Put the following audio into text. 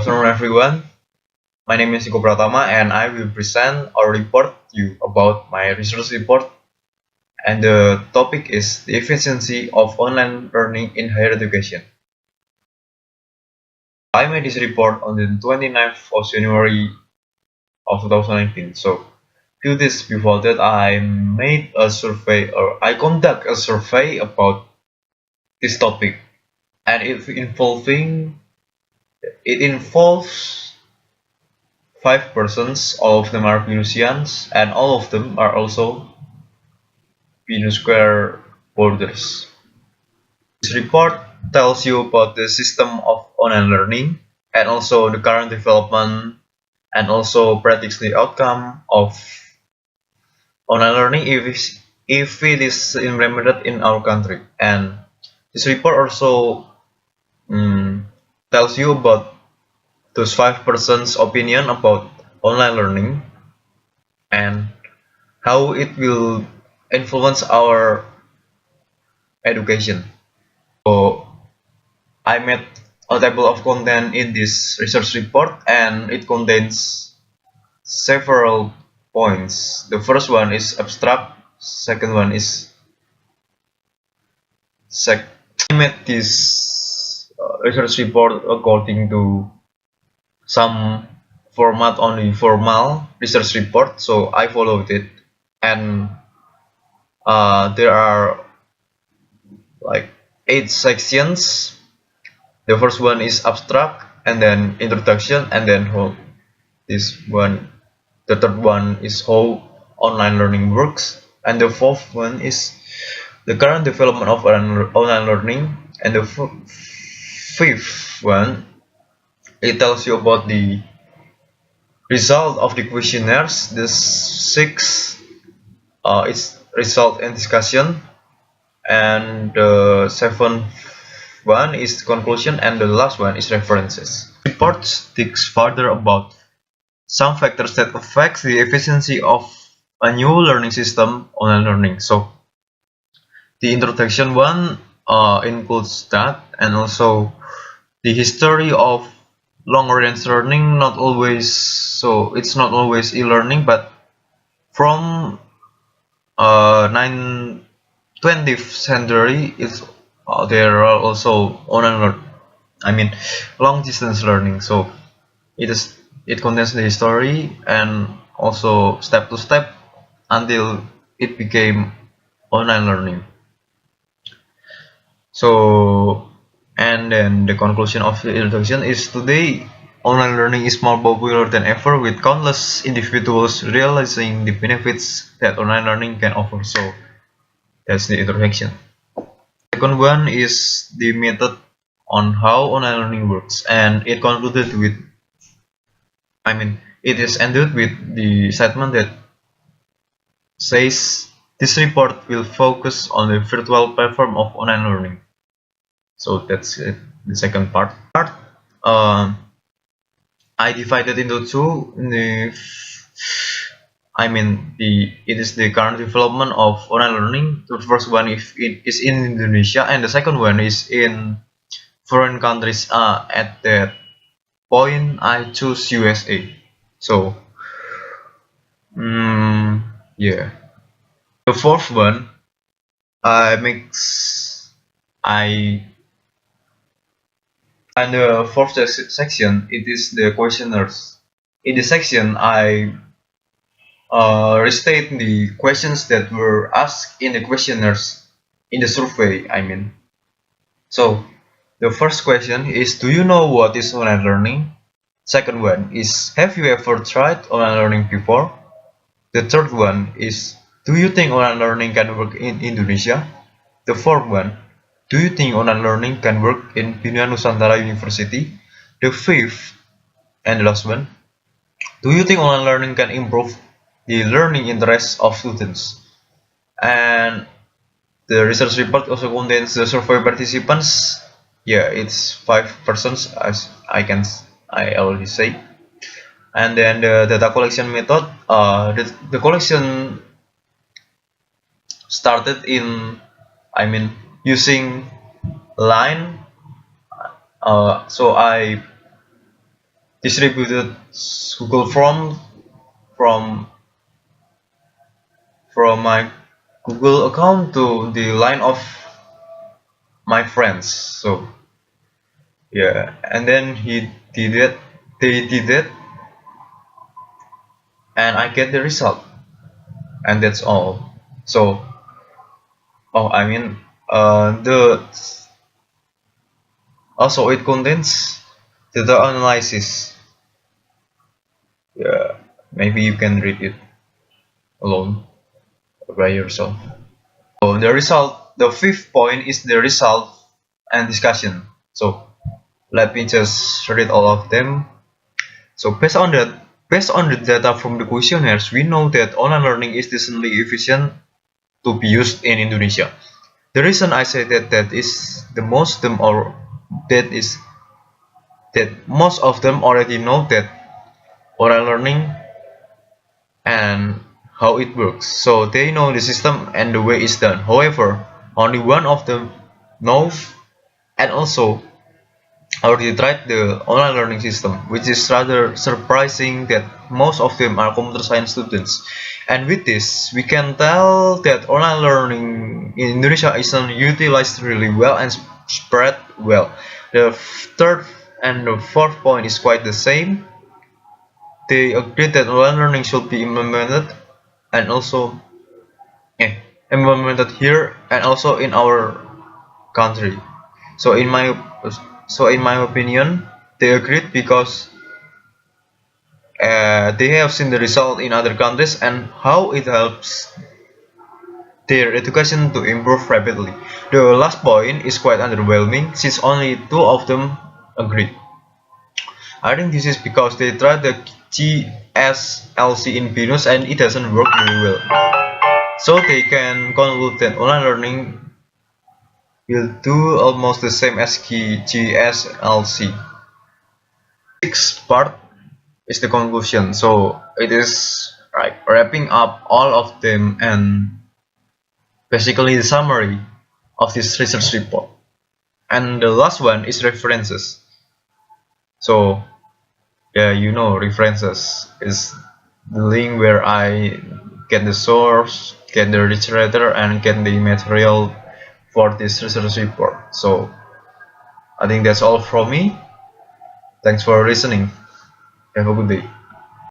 Good afternoon, everyone. My name is Niko Pratama, and I will present or report you about my research report. And the topic is the efficiency of online learning in higher education. I made this report on the 29th of January of 2019. So, few days before that, I made a survey or I conduct a survey about this topic, and it involves five persons. All of them are Venusians, and all of them are also Venus square borders. This report tells you about the system of online learning and also the current development and also predicts the outcome of online learning if it is implemented in our country. And this report also tells you about those five persons' opinion about online learning and how it will influence our education. So I made a table of content in this research report, and it contains several points. The first one is abstract, second one is sec. I made this research report according to some format, only formal research report, so I followed it. And there are like 8 sections. The first one is abstract, and then introduction, and then how this one. The third one is how online learning works, and the fourth one is the current development of online learning, and the fifth one, it tells you about the result of the questionnaires. The sixth is result and discussion, and the seventh one is conclusion, and the last one is references. The report digs further about some factors that affect the efficiency of a new learning system, online learning. So the introduction one includes that, and also the history of long range learning. Not always, so it's not always e-learning, but from 20th century, there are also online I mean long distance learning. So it contains the history and also step to step until it became online learning. So, and then the conclusion of the introduction is today online learning is more popular than ever, with countless individuals realizing the benefits that online learning can offer. So that's the introduction. Second one is the method on how online learning works, and it concluded with it is ended with the statement that says this report will focus on the virtual platform of online learning. So that's it, the second part. I divided into two. It is the current development of online learning. The first one is in Indonesia, and the second one is in foreign countries. At that point, I choose USA. So, yeah. The fourth one, I mix. I and the fourth section, it is the questionnaires. In this section, I restate the questions that were asked in the questionnaires in the survey. So the first question is, do you know what is online learning? Second one is, have you ever tried online learning before? The third one is, do you think online learning can work in Indonesia? The fourth one, do you think online learning can work in Bina Nusantara University? The fifth and the last one, do you think online learning can improve the learning interests of students? And the research report also contains the survey participants. Yeah, it's 5 persons, as I already say. And then the data collection method. The collection started in using line. So I distributed Google Form from my Google account to the line of my friends. So yeah, and then he did it, they did it, and I get the result, and that's all. So oh, I mean, the also it contains data analysis. Yeah, maybe you can read it alone by yourself. So the result, the fifth point is the result and discussion. So let me just read all of them. So based on the data from the questionnaires, we know that online learning is decently efficient to be used in Indonesia. The reason I say that is the most of them or that is that most of them already know that online learning and how it works. So they know the system and the way it's done. However, only one of them knows and also already tried the online learning system, which is rather surprising that most of them are computer science students. And with this, we can tell that online learning in Indonesia isn't utilized really well and spread well. The third and the fourth point is quite the same. They agree that online learning should be implemented and also implemented here and also in our country. So in my opinion, they agreed because they have seen the result in other countries and how it helps their education to improve rapidly. The last point is quite underwhelming since only two of them agreed. I think this is because they tried the GSLC in Venus and it doesn't work very well. So they can conclude that online learning will do almost the same as GSLC. Sixth part is the conclusion. So it is like wrapping up all of them and basically the summary of this research report. And the last one is references. So yeah, you know, references is the link where I get the source, get the literature, and get the material for this research report. So I think that's all from me. Thanks for listening. Have a good day.